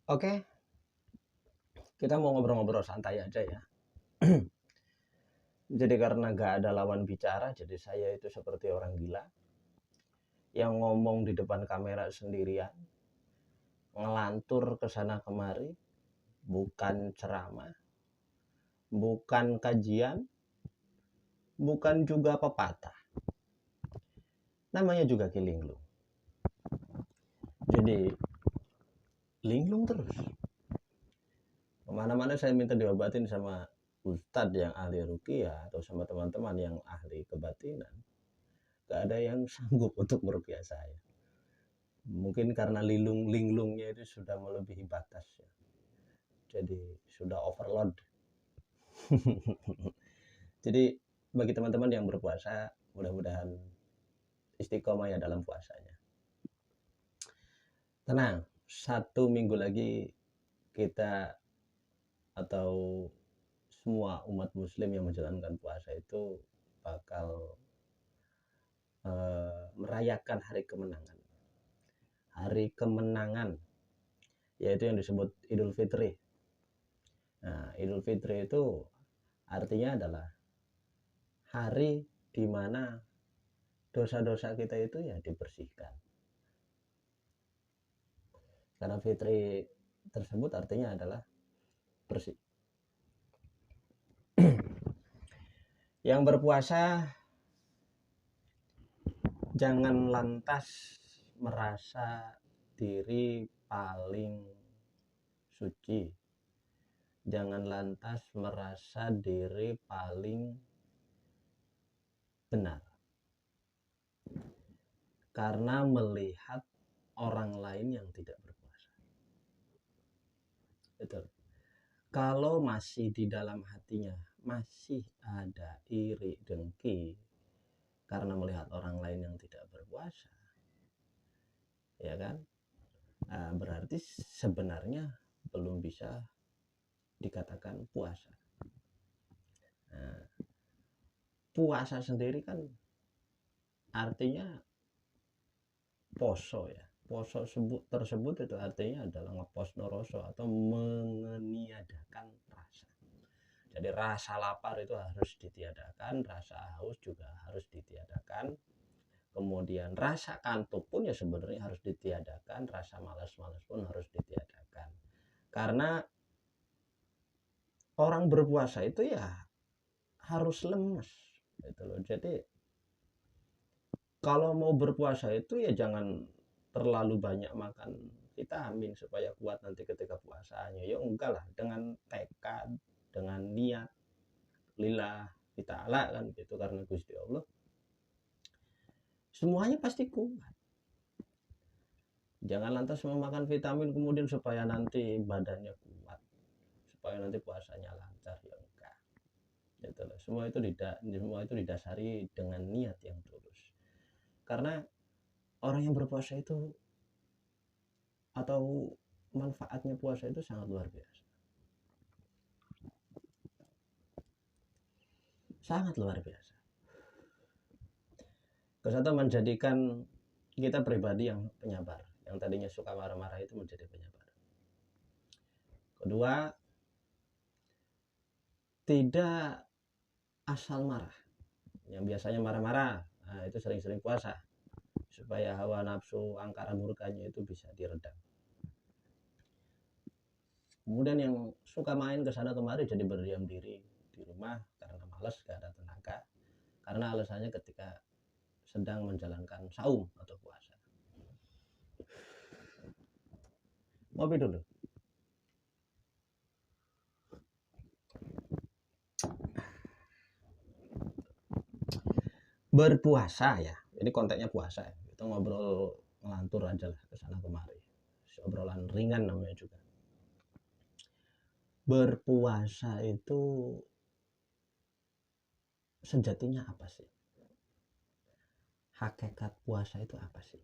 Oke, kita mau ngobrol-ngobrol santai aja ya. Jadi karena gak ada lawan bicara, jadi saya itu seperti orang gila yang ngomong di depan kamera sendirian, ngelantur ke sana kemari, bukan ceramah, bukan kajian, bukan juga pepatah. Namanya juga kilinglung. Jadi linglung terus. Kemana-mana saya minta diobatin sama ustadz yang ahli ruqyah atau sama teman-teman yang ahli kebatinan. Gak ada yang sanggup untuk meruqyah saya. Mungkin karena linglungnya itu sudah melebihi batas ya. Jadi sudah overload. Jadi bagi teman-teman yang berpuasa, mudah-mudahan istiqomah ya dalam puasanya. Tenang, 1 minggu lagi kita atau semua umat muslim yang menjalankan puasa itu bakal merayakan hari kemenangan. Hari kemenangan yaitu yang disebut Idul Fitri. Nah, Idul Fitri itu artinya adalah hari di mana dosa-dosa kita itu ya dibersihkan. Karena fitri tersebut artinya adalah bersih. Yang berpuasa jangan lantas merasa diri paling suci. Jangan lantas merasa diri paling benar. Karena melihat orang lain yang tidak berpuasa. Betul. Kalau masih di dalam hatinya masih ada iri dengki karena melihat orang lain yang tidak berpuasa, ya kan? Nah, berarti sebenarnya belum bisa dikatakan puasa. Nah, puasa sendiri kan artinya poso ya. Poso tersebut itu artinya adalah ngepos noroso atau meniadakan rasa. Jadi rasa lapar itu harus ditiadakan, rasa haus juga harus ditiadakan. Kemudian rasa kantuk pun ya sebenarnya harus ditiadakan, rasa malas-malas pun harus ditiadakan. Karena orang berpuasa itu ya harus lemes gitu loh. Jadi kalau mau berpuasa itu ya jangan terlalu banyak makan vitamin supaya kuat nanti ketika puasanya. Ya enggak lah, dengan tekad, dengan niat lillah ta'ala kan gitu, karena Gusti Allah semuanya pasti kuat. Jangan lantas memakan vitamin kemudian supaya nanti badannya kuat, supaya nanti puasanya lancar, ya enggak gitu loh. Semua itu didasari dengan niat yang tulus. Karena orang yang berpuasa itu atau manfaatnya puasa itu sangat luar biasa. Sangat luar biasa. Kesatu menjadikan kita pribadi yang penyabar, yang tadinya suka marah-marah itu menjadi penyabar. Kedua, tidak asal marah. Yang biasanya marah-marah, nah itu sering-sering puasa supaya hawa nafsu angkara murkanya itu bisa diredam. Kemudian yang suka main ke sana kemari jadi berdiam diri di rumah karena malas, gak ada tenaga. Karena alasannya ketika sedang menjalankan saum atau puasa. Ngopi dulu. Berpuasa ya, ini konteksnya puasa ya. Kita ngobrol ngelantur aja lah ke sana kemari. Obrolan ringan namanya juga. Berpuasa itu sejatinya apa sih? Hakikat puasa itu apa sih?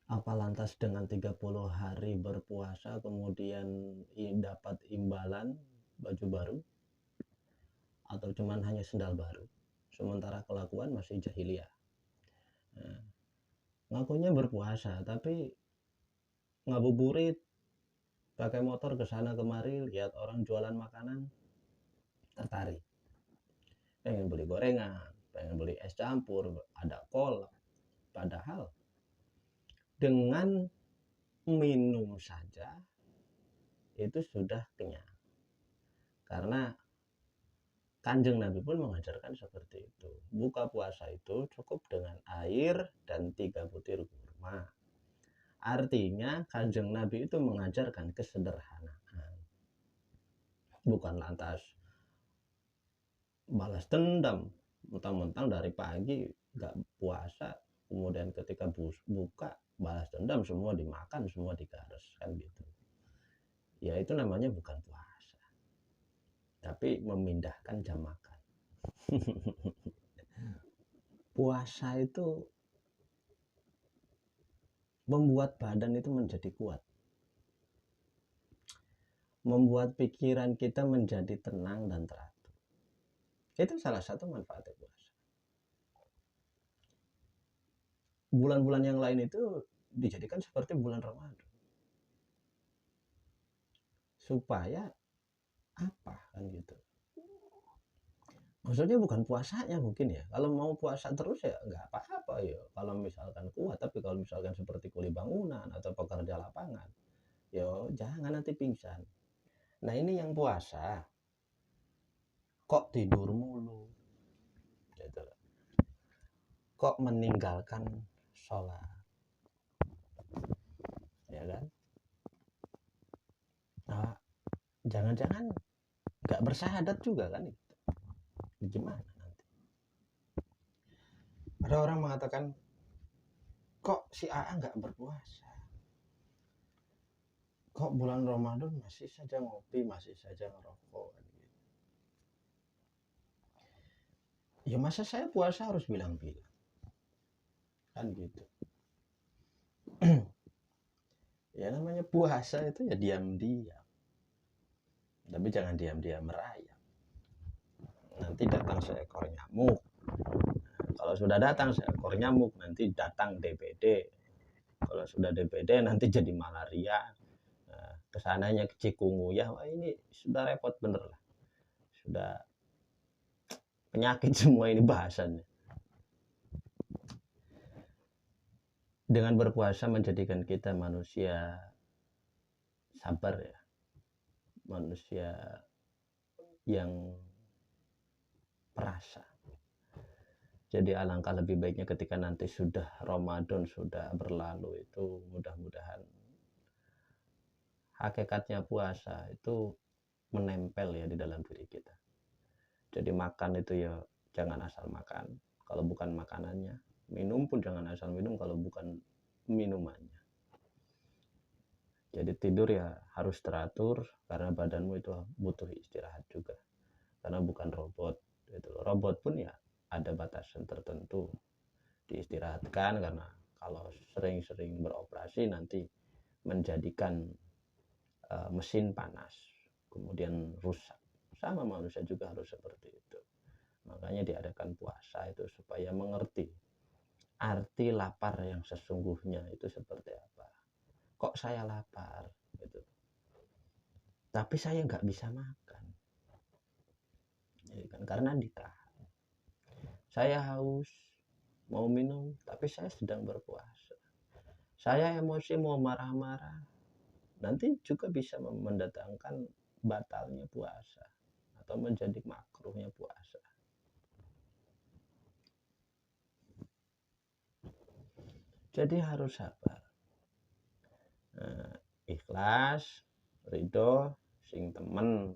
Apa lantas dengan 30 hari berpuasa kemudian dapat imbalan baju baru? Atau cuman hanya sendal baru? Sementara kelakuan masih jahiliyah. Nah, ngakunya berpuasa, tapi ngabuburit, pakai motor ke sana kemari, lihat orang jualan makanan, tertarik. Pengen beli gorengan, pengen beli es campur, ada kolak. Padahal dengan minum saja itu sudah kenyang. Karena Kanjeng Nabi pun mengajarkan seperti itu. Buka puasa itu cukup dengan air dan 3 butir kurma. Artinya Kanjeng Nabi itu mengajarkan kesederhanaan. Bukan lantas balas dendam. Mentang-mentang dari pagi gak puasa, kemudian ketika buka balas dendam, semua dimakan, semua digares, kan gitu. Ya itu namanya bukan puasa, tapi memindahkan jam makan. Puasa itu membuat badan itu menjadi kuat, membuat pikiran kita menjadi tenang dan teratur. Itu salah satu manfaat puasa. Bulan-bulan yang lain itu dijadikan seperti bulan Ramadan, supaya apa kan gitu. Maksudnya bukan puasanya mungkin ya. Kalau mau puasa terus ya nggak apa-apa ya. Kalau misalkan kuat, tapi kalau misalkan seperti kuli bangunan atau pekerja lapangan, ya jangan nanti pingsan. Nah ini yang puasa, kok tidur mulu, gitu. Kok meninggalkan sholat, ya kan? Nah, jangan-jangan nggak bersyahadat juga kan itu. Gimana nanti? Ada orang mengatakan, kok si AA nggak berpuasa? Kok bulan Ramadan masih saja ngopi, masih saja ngerokok? Ya masa saya puasa harus bilang-bilang? Kan gitu. Ya namanya puasa itu ya diam-diam. Tapi jangan diam-diam merayap. Nanti datang seekor nyamuk. Kalau sudah datang seekor nyamuk, nanti datang DBD. Kalau sudah DBD nanti jadi malaria. Nah, kesananya ke cikungunya, wah ini sudah repot bener lah. Sudah penyakit semua ini bahasannya. Dengan berpuasa menjadikan kita manusia sabar ya. Manusia yang perasa. Jadi alangkah lebih baiknya ketika nanti sudah Ramadan sudah berlalu, itu mudah-mudahan hakikatnya puasa itu menempel ya di dalam diri kita. Jadi makan itu ya jangan asal makan kalau bukan makanannya. Minum pun jangan asal minum kalau bukan minumannya. Jadi tidur ya harus teratur karena badanmu itu butuh istirahat juga. Karena bukan robot. Gitu. Robot pun ya ada batasan tertentu. Diistirahatkan karena kalau sering-sering beroperasi nanti menjadikan mesin panas, kemudian rusak. Sama manusia juga harus seperti itu. Makanya diadakan puasa itu supaya mengerti arti lapar yang sesungguhnya itu seperti apa. Kok saya lapar gitu, tapi saya nggak bisa makan ya kan, karena ditahan. Saya haus mau minum tapi saya sedang berpuasa. Saya emosi mau marah-marah, nanti juga bisa mendatangkan batalnya puasa atau menjadi makruhnya puasa. Jadi harus sabar, ikhlas, ridho, sing temen